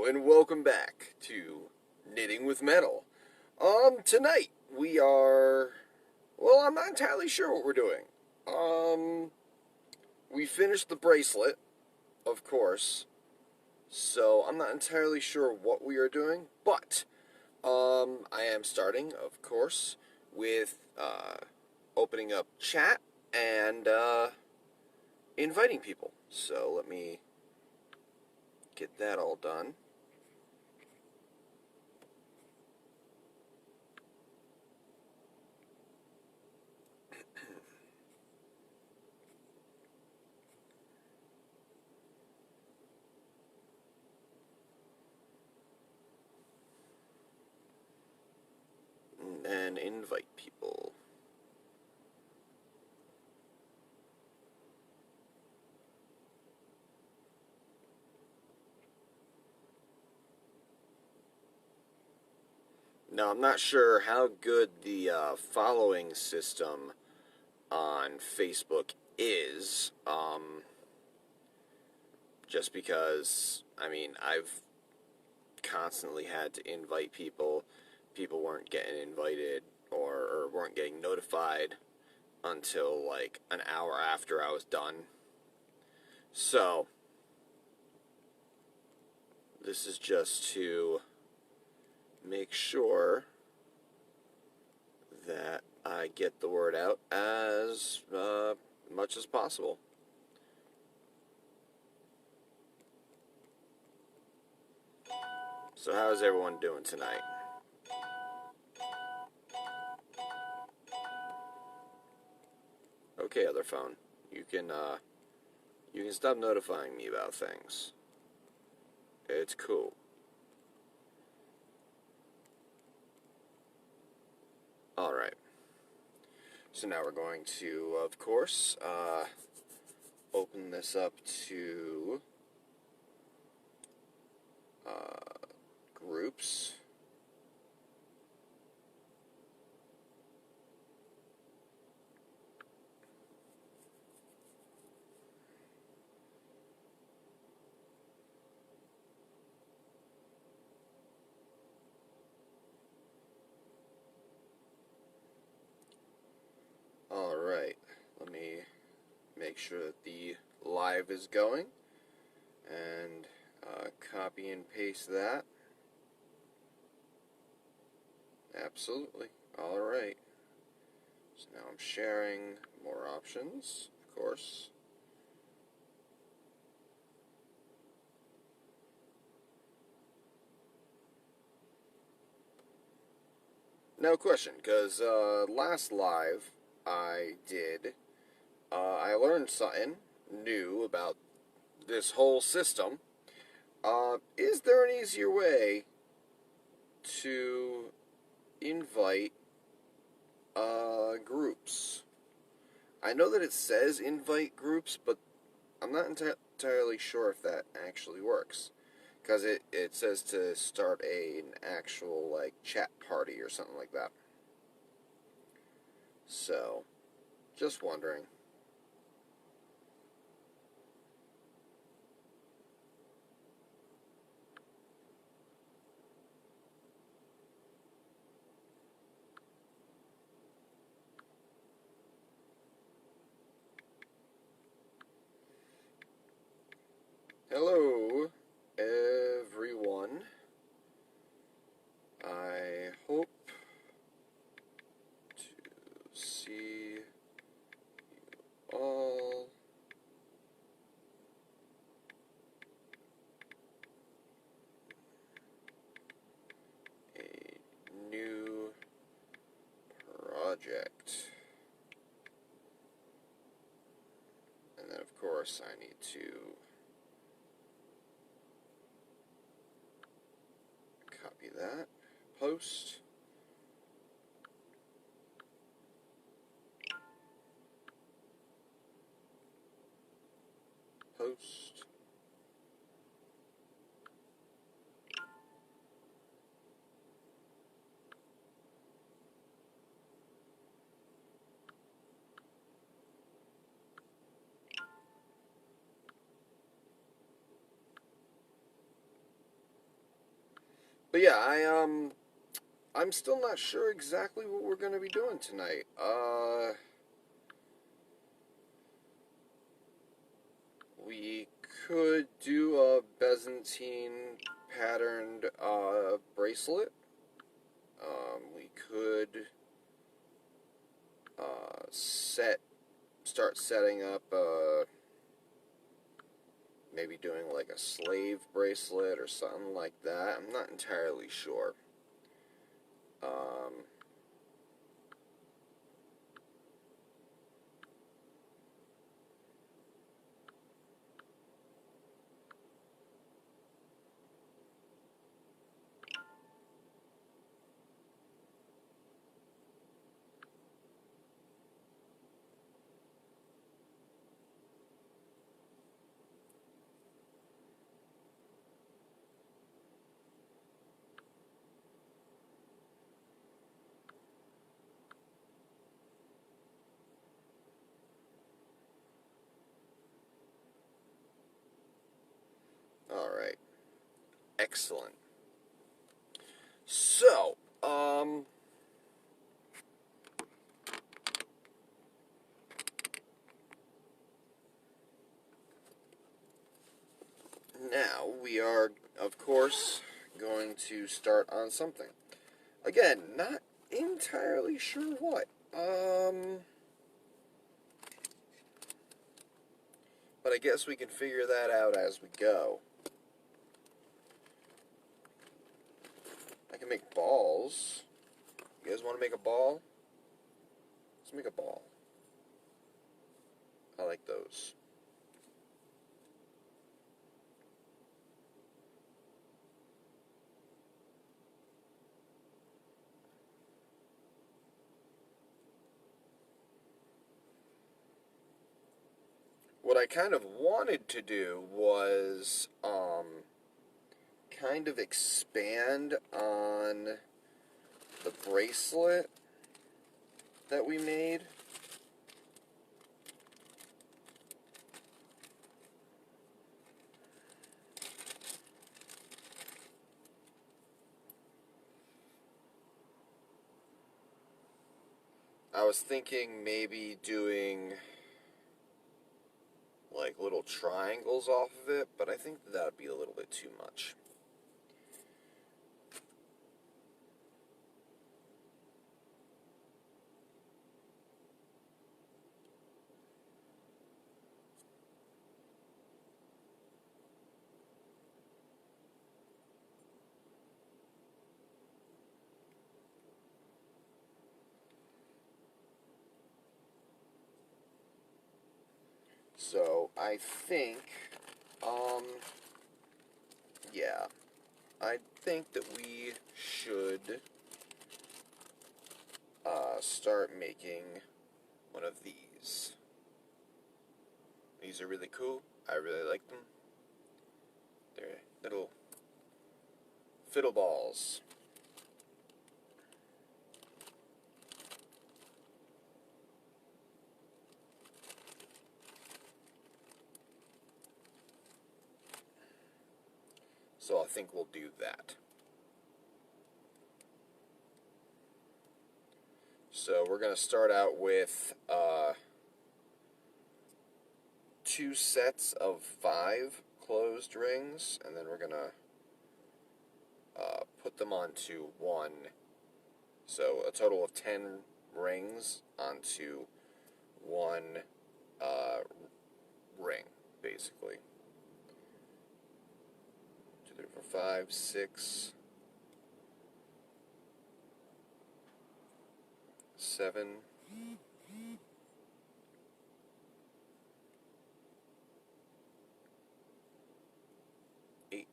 and welcome back to Knitting with Metal. Tonight we are, well, I'm not entirely sure what we're doing. We finished the bracelet, of course, so I'm not entirely sure what we are doing, but, I am starting, of course, with, opening up chat and, inviting people. So let me get that all done. And invite people. Now, I'm not sure how good the following system on Facebook is, just because, I mean, I've constantly had to invite people. People weren't getting invited or weren't getting notified until like an hour after I was done. So, this is just to make sure that I get the word out as much as possible. So how's everyone doing tonight? Okay, other phone. You can stop notifying me about things. It's cool. Alright. So now we're going to, of course, open this up to groups. Alright, let me make sure that the live is going and copy and paste that. Absolutely. Alright. So now I'm sharing more options, of course. Now, question, because last live I did, I learned something new about this whole system. Is there an easier way to invite groups? I know that it says invite groups, but I'm not entirely sure if that actually works. Because it says to start an actual, like, chat party or something like that. So, just wondering. Hello, everyone. I hope to see you all a new project. And then, of course, I need to copy that, post. Post. But yeah, I'm still not sure exactly what we're gonna be doing tonight. We could do a Byzantine patterned bracelet. We could start setting up maybe doing like a slave bracelet or something like that. I'm not entirely sure. Um, all right, excellent. So, now we are, of course, going to start on something. Again, not entirely sure what. But I guess we can figure that out as we go. I can make balls. You guys want to make a ball? Let's make a ball. I like those. What I kind of wanted to do was kind of expand on the bracelet that we made. I was thinking maybe doing like little triangles off of it, but I think that would be a little bit too much. So I think, yeah, I think that we should start making one of these. These are really cool. I really like them. They're little fiddle balls. So I think we'll do that. So we're going to start out with 2 sets of 5 closed rings, and then we're going to put them onto one. So a total of 10 rings onto one ring, basically. 2, 3, 4, 5, 6, 7, 8,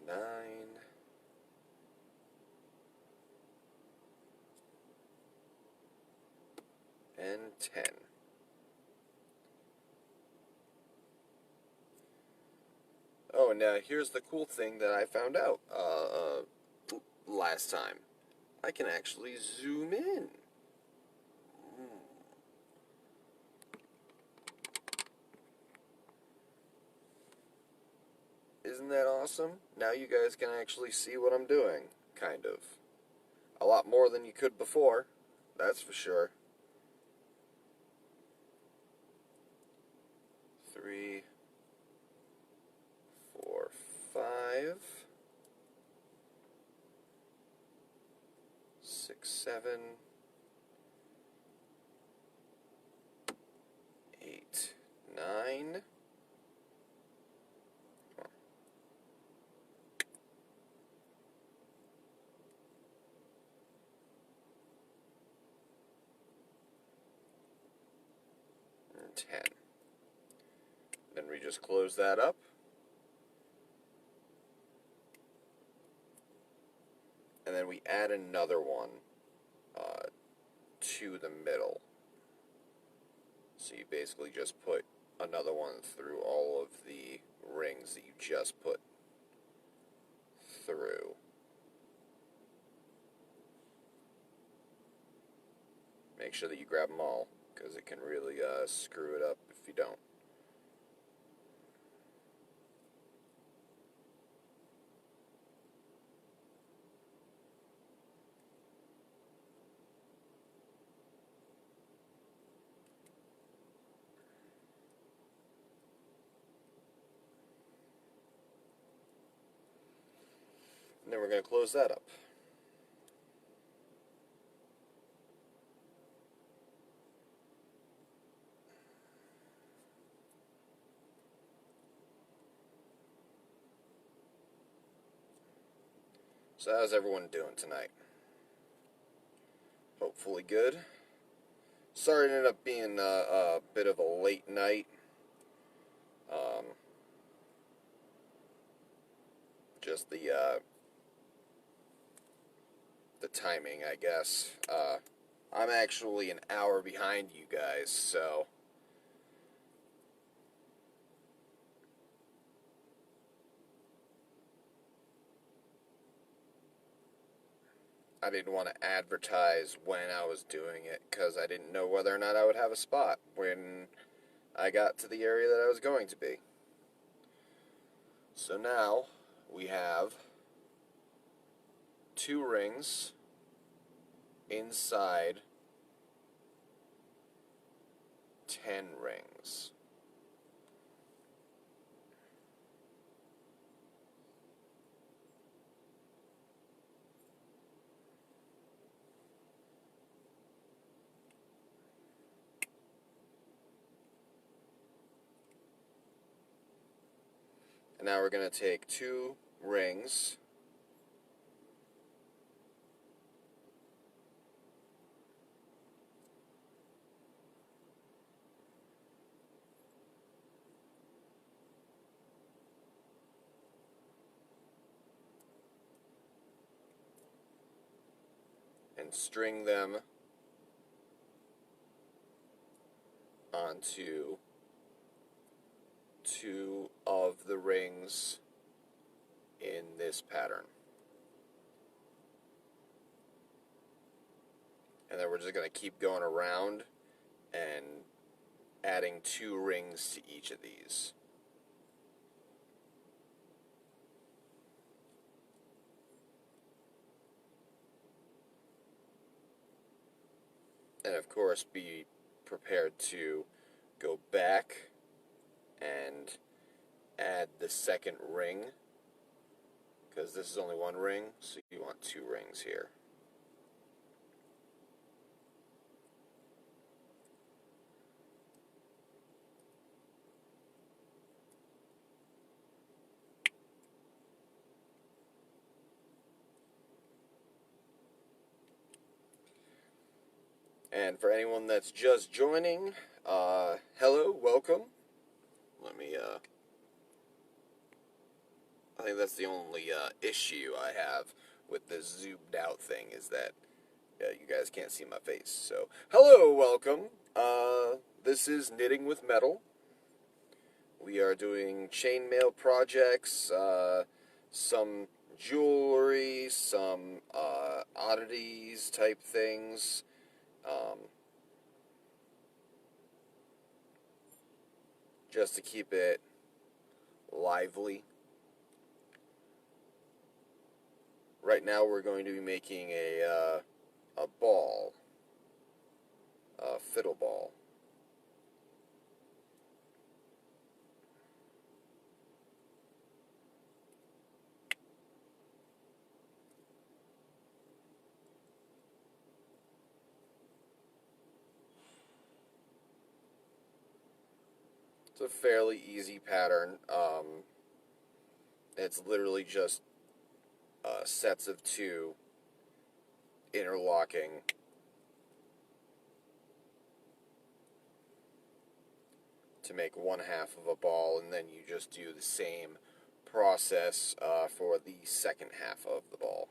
9, and 10. Oh, and here's the cool thing that I found out last time. I can actually zoom in. Isn't that awesome? Now you guys can actually see what I'm doing, kind of. A lot more than you could before, that's for sure. 3, 4, 5, 6, 7, 8, 9. And 10. Then we just close that up. And then we add another one to the middle. So you basically just put another one through all of the rings that you just put through. Make sure that you grab them all, because it can really screw it up if you don't. And then we're going to close that up. So how's everyone doing tonight? Hopefully good. Sorry it ended up being a bit of a late night. Just the timing, I guess. I'm actually an hour behind you guys, so I didn't want to advertise when I was doing it, because I didn't know whether or not I would have a spot when I got to the area that I was going to be. So now we have 2 rings inside 10 rings. And now we're going to take 2 rings and string them onto 2 of the rings in this pattern. And then we're just going to keep going around and adding 2 rings to each of these. And of course, be prepared to go back and add the second ring, because this is only 1 ring, so you want 2 rings here. And for anyone that's just joining, hello, welcome. Let me, I think that's the only issue I have with this zoomed out thing, is that you guys can't see my face. So, hello, welcome. This is Knitting with Metal. We are doing chainmail projects, some jewelry, some oddities type things. Just to keep it lively. Right now we're going to be making a ball, a fiddle ball. It's a fairly easy pattern. It's literally just sets of two interlocking to make one half of a ball, and then you just do the same process for the second half of the ball.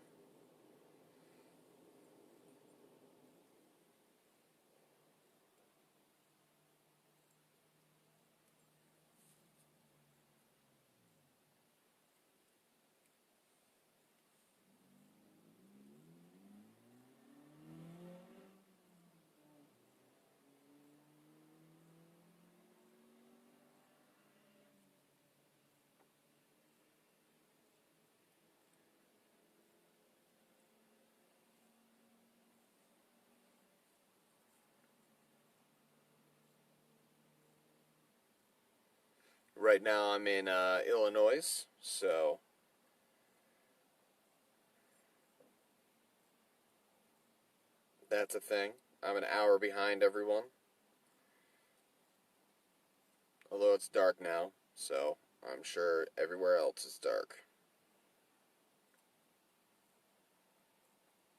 Right now I'm in Illinois, so that's a thing. I'm an hour behind everyone, although it's dark now, so I'm sure everywhere else is dark.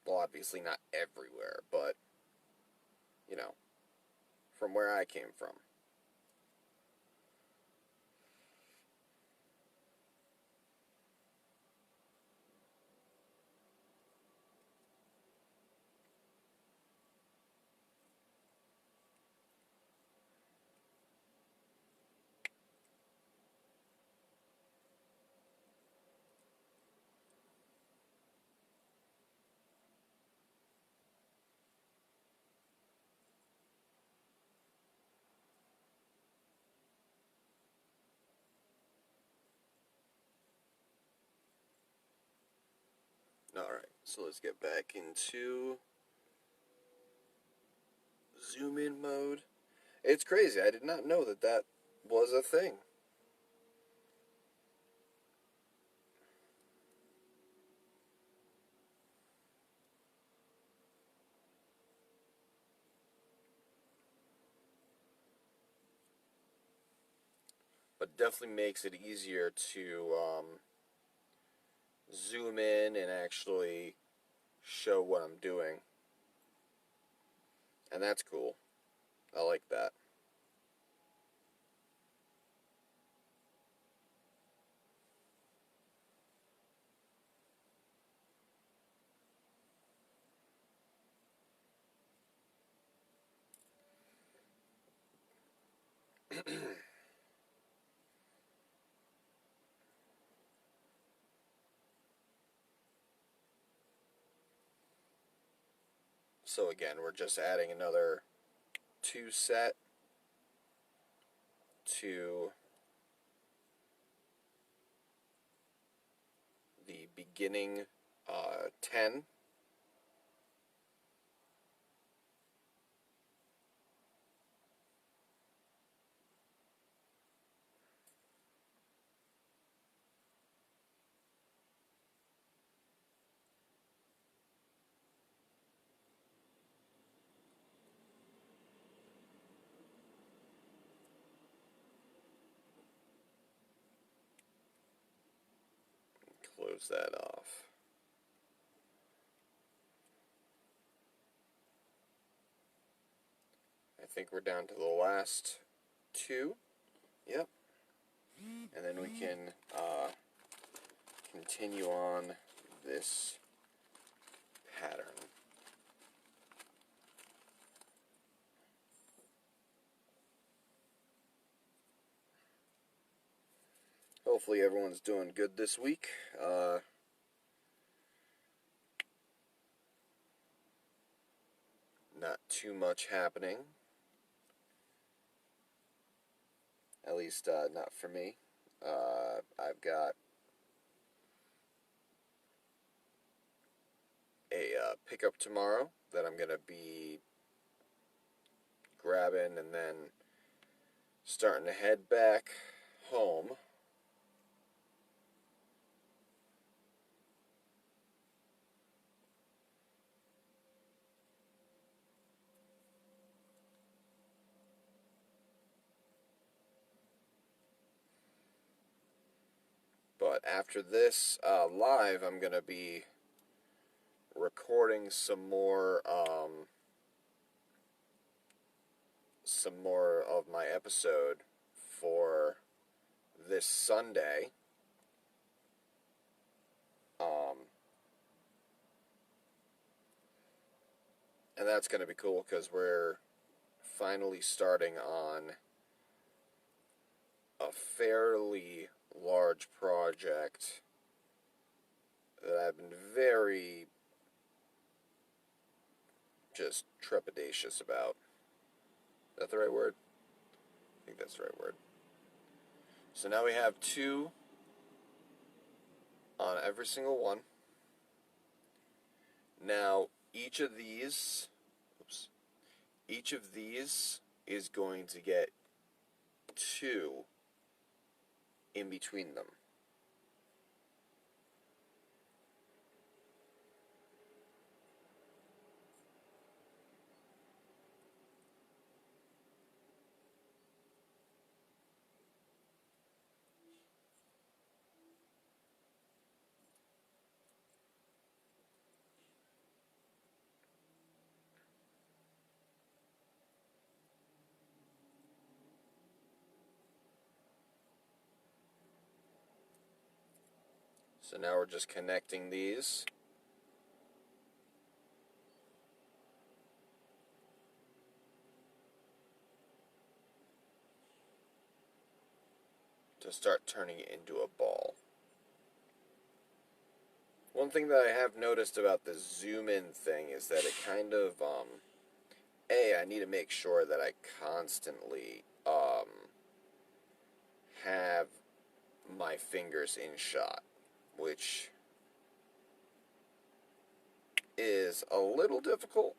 Well, obviously not everywhere, but, you know, from where I came from. Alright, so let's get back into zoom in mode. It's crazy. I did not know that that was a thing. But definitely makes it easier to zoom in and actually show what I'm doing. And that's cool. I like that. So again, we're just adding another 2 set to the beginning 10. Close that off. I think we're down to the last 2. Yep. And then we can continue on this pattern. Hopefully everyone's doing good this week. Not too much happening. At least not for me. I've got pickup tomorrow that I'm going to be grabbing and then starting to head back home. But after this live, I'm going to be recording some more of my episode for this Sunday. And that's going to be cool because we're finally starting on a fairly large project that I've been very just trepidatious about. Is that the right word? I think that's the right word. So now we have 2 on every single one. Now each of these is going to get 2 in between them. So now we're just connecting these. To start turning it into a ball. One thing that I have noticed about the zoom in thing is that it kind of, I need to make sure that I constantly, have my fingers in shot, which is a little difficult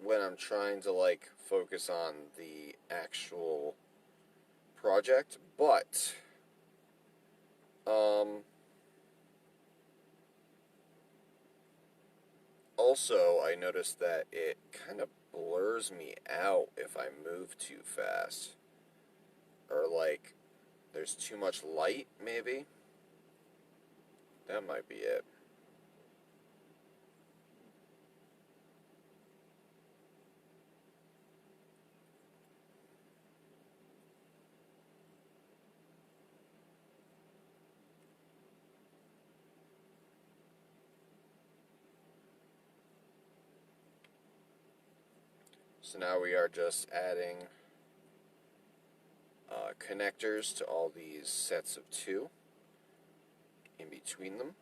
when I'm trying to, like, focus on the actual project, but, also, I noticed that it kind of blurs me out if I move too fast. Or, like, there's too much light, maybe? That might be it. So now we are just adding connectors to all these sets of 2 in between them.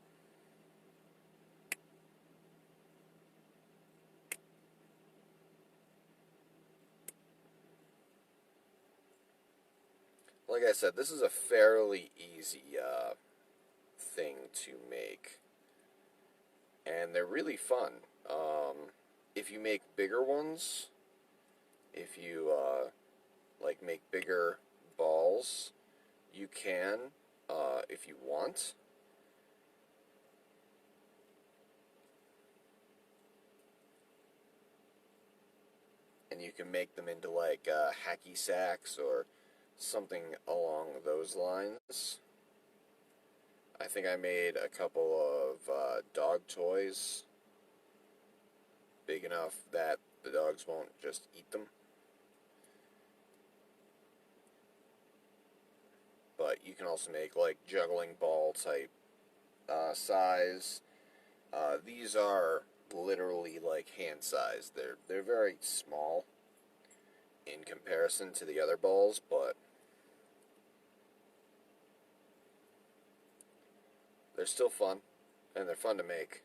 Like I said, this is a fairly easy thing to make, and they're really fun. If you make bigger ones, if you like make bigger balls, you can, if you want. And you can make them into like hacky sacks or something along those lines. I think I made a couple of dog toys big enough that the dogs won't just eat them. But you can also make like juggling ball type size. These are literally like hand size. They're very small in comparison to the other balls, but they're still fun, and they're fun to make.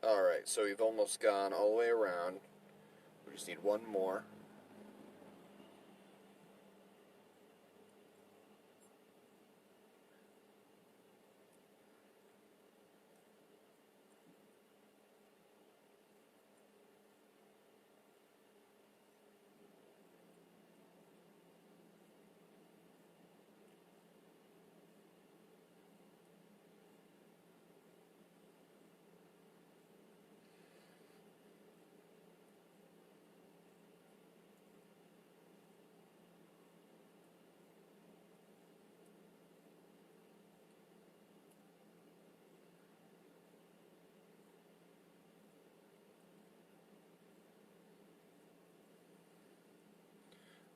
Alright, so we've almost gone all the way around. We just need one more.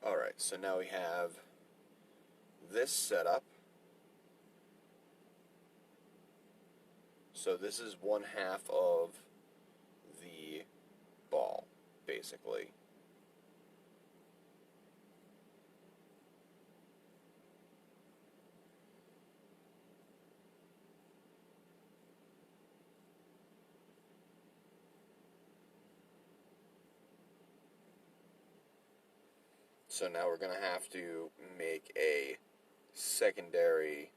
Alright, so now we have this set up. So this is one half of the ball, basically. So now we're going to have to make a secondary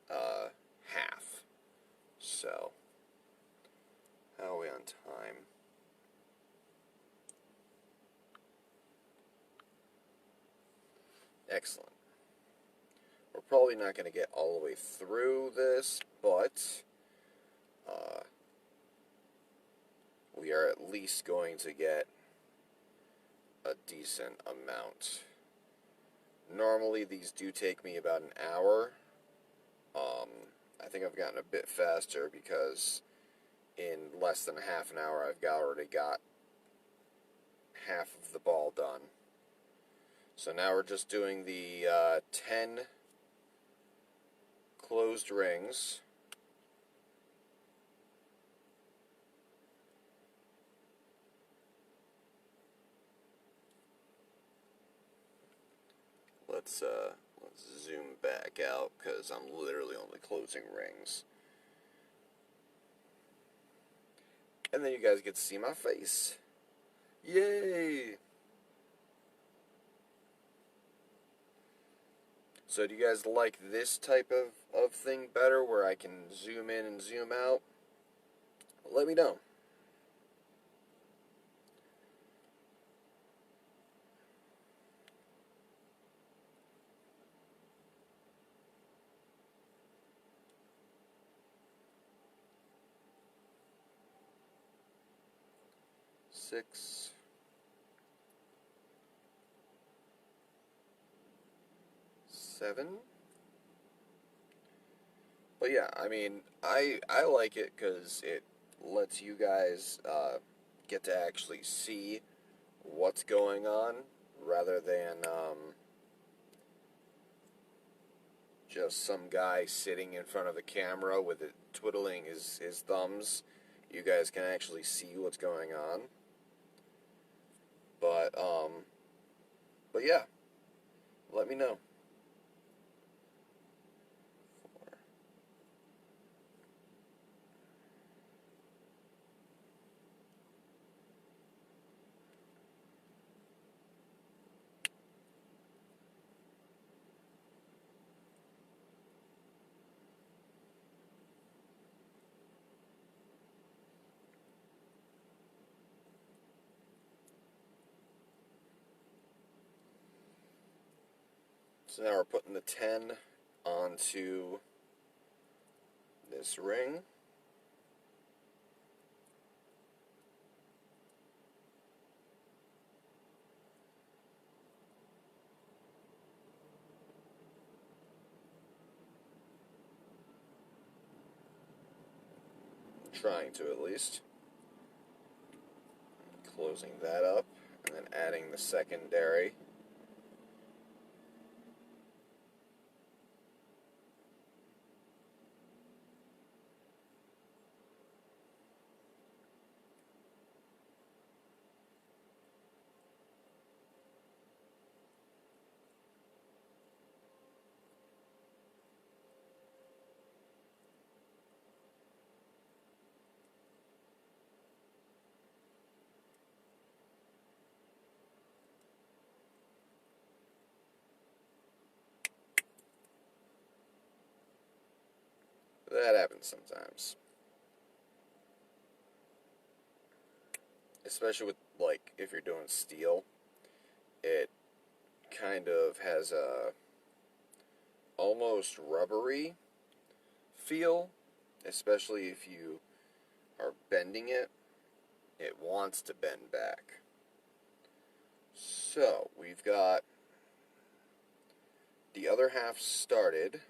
half. So, how are we on time? Excellent. We're probably not going to get all the way through this, but we are at least going to get a decent amount. Normally these do take me about an hour. I think I've gotten a bit faster because in less than half an hour I've already got half of the ball done. So now we're just doing the 10 closed rings. Let's zoom back out because I'm literally only closing rings. And then you guys get to see my face. Yay! So do you guys like this type of thing better where I can zoom in and zoom out? Let me know. Six. 7. But yeah, I mean, I like it because it lets you guys get to actually see what's going on rather than just some guy sitting in front of a camera with it twiddling his thumbs. You guys can actually see what's going on. But yeah, let me know. So now we're putting the 10 onto this ring. Trying to at least. Closing that up and then adding the secondary. That happens sometimes. Especially with, like, if you're doing steel, it kind of has a almost rubbery feel, especially if you are bending it. It wants to bend back. So, we've got the other half started.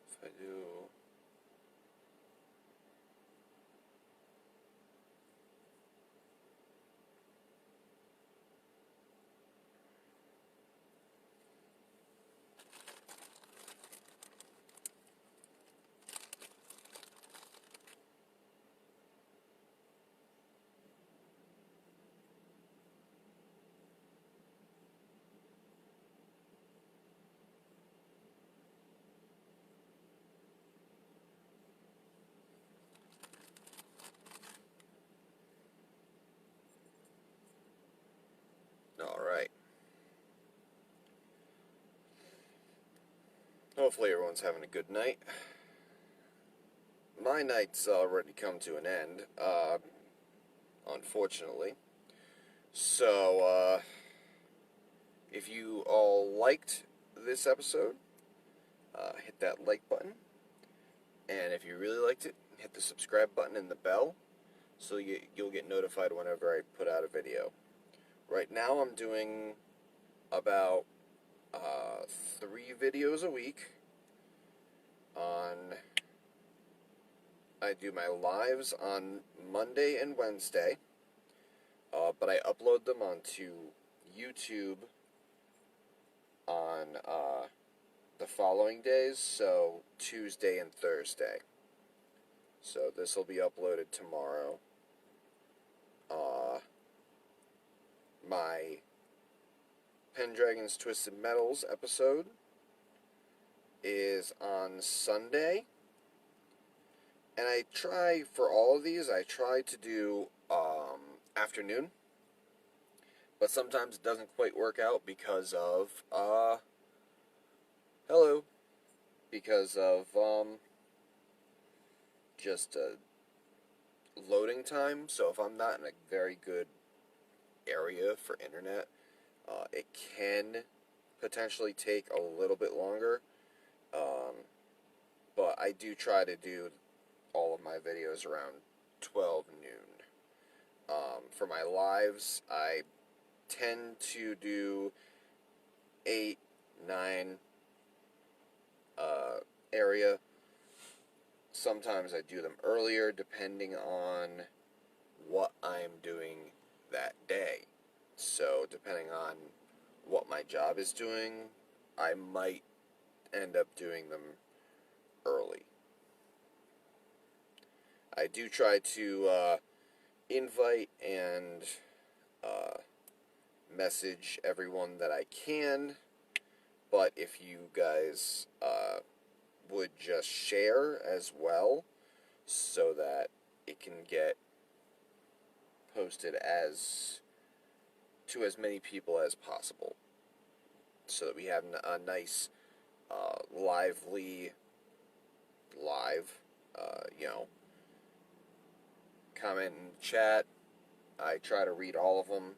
If I do... Alright. Hopefully everyone's having a good night. My night's already come to an end, unfortunately. So, if you all liked this episode, hit that like button. And if you really liked it, hit the subscribe button and the bell so you'll get notified whenever I put out a video. Right now I'm doing about 3 videos a week. I do my lives on Monday and Wednesday, but I upload them onto YouTube on the following days, so Tuesday and Thursday. So this will be uploaded tomorrow. My Pendragon's Twisted Metals episode is on Sunday. And I try, for all of these, I try to do afternoon. But sometimes it doesn't quite work out because of, because of, just loading time. So if I'm not in a very good area for internet, it can potentially take a little bit longer. But I do try to do all of my videos around 12 noon. For my lives, I tend to do 8, 9 area. Sometimes I do them earlier depending on what I'm doing that day. So depending on what my job is doing, I might end up doing them early. I do try to invite and message everyone that I can, but if you guys would just share as well so that it can get posted to as many people as possible, so that we have a nice lively comment and chat. I try to read all of them.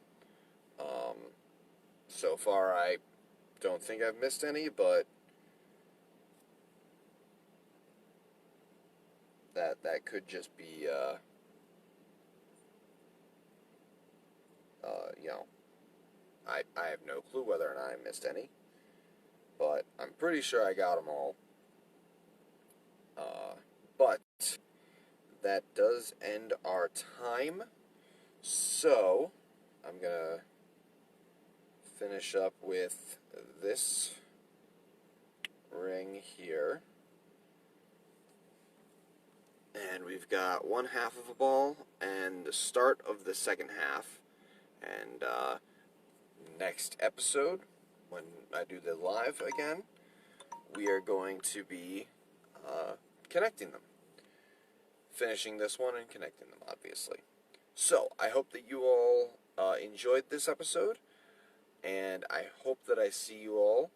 So far, I don't think I've missed any, but that could just be, I have no clue whether or not I missed any, but I'm pretty sure I got them all. But that does end our time, so I'm gonna finish up with this ring here. And we've got one half of a ball and the start of the second half. And next episode, when I do the live again, we are going to be connecting them. Finishing this one and connecting them, obviously. So, I hope that you all enjoyed this episode, and I hope that I see you all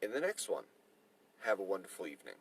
in the next one. Have a wonderful evening.